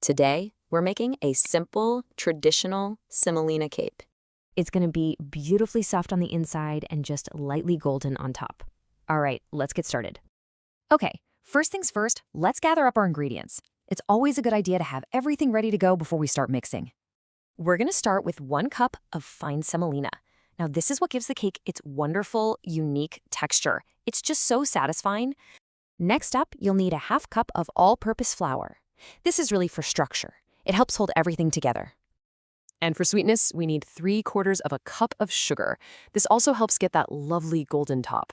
Today, we're making a simple, traditional semolina cake. It's going to be beautifully soft on the inside and just lightly golden on top. All right, let's get started. Okay, first things first, let's gather up our ingredients. It's always a good idea to have everything ready to go before we start mixing. We're going to start with 1 cup of fine semolina. Now, this is what gives the cake its wonderful, unique texture. It's just so satisfying. Next up, you'll need a 1/2 cup of all-purpose flour. This is really for structure. It helps hold everything together. And for sweetness, we need 3/4 of a cup of sugar. This also helps get that lovely golden top.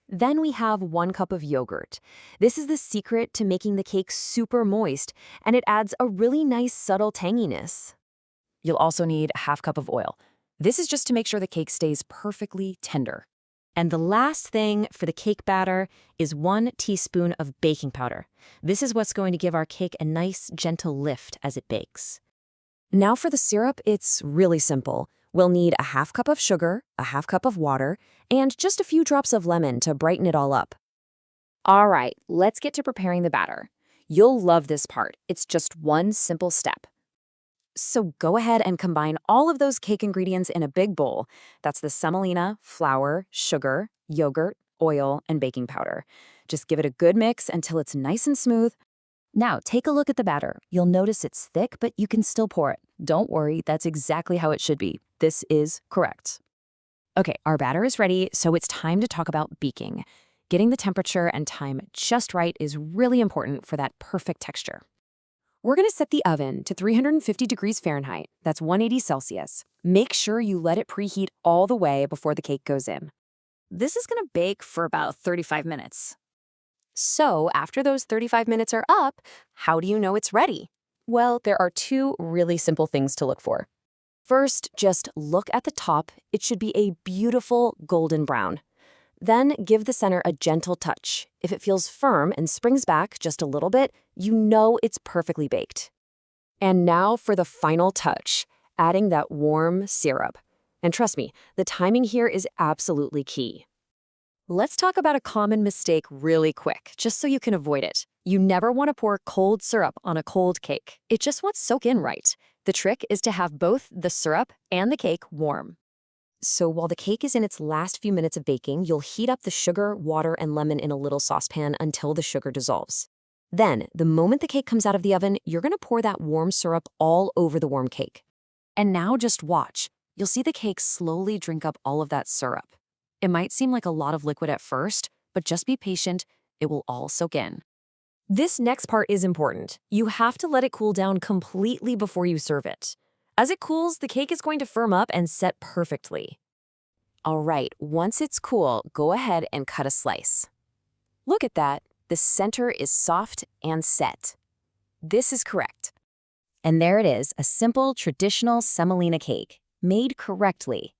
Then we have 1 cup of yogurt. This is the secret to making the cake super moist, and it adds a really nice subtle tanginess. You'll also need a 1/2 cup of oil. This is just to make sure the cake stays perfectly tender. And the last thing for the cake batter is 1 teaspoon of baking powder. This is what's going to give our cake a nice, gentle lift as it bakes. Now for the syrup, it's really simple. We'll need a 1/2 cup of sugar, a 1/2 cup of water, and just a few drops of lemon to brighten it all up. All right, let's get to preparing the batter. You'll love this part. It's just one simple step. So go ahead and combine all of those cake ingredients in a big bowl. That's the semolina, flour, sugar, yogurt, oil, and baking powder. Just give it a good mix until it's nice and smooth. Now, take a look at the batter. You'll notice it's thick, but you can still pour it. Don't worry, that's exactly how it should be. This is correct. Okay, our batter is ready, so it's time to talk about baking. Getting the temperature and time just right is really important for that perfect texture. We're going to set the oven to 350 degrees Fahrenheit. That's 180 Celsius. Make sure you let it preheat all the way before the cake goes in. This is going to bake for about 35 minutes. So, after those 35 minutes are up, how do you know it's ready? Well, there are 2 really simple things to look for. First, just look at the top. It should be a beautiful golden brown. Then give the center a gentle touch. If it feels firm and springs back just a little bit, you know it's perfectly baked. And now for the final touch, adding that warm syrup. And trust me, the timing here is absolutely key. Let's talk about a common mistake really quick, just so you can avoid it. You never want to pour cold syrup on a cold cake. It just won't soak in right. The trick is to have both the syrup and the cake warm. So while the cake is in its last few minutes of baking, you'll heat up the sugar, water, and lemon in a little saucepan until the sugar dissolves. Then, the moment the cake comes out of the oven, you're going to pour that warm syrup all over the warm cake. And now just watch. You'll see the cake slowly drink up all of that syrup. It might seem like a lot of liquid at first, but just be patient. It will all soak in. This next part is important. You have to let it cool down completely before you serve it. As it cools, the cake is going to firm up and set perfectly. All right, once it's cool, go ahead and cut a slice. Look at that. The center is soft and set. This is correct. And there it is, a simple, traditional semolina cake, made correctly.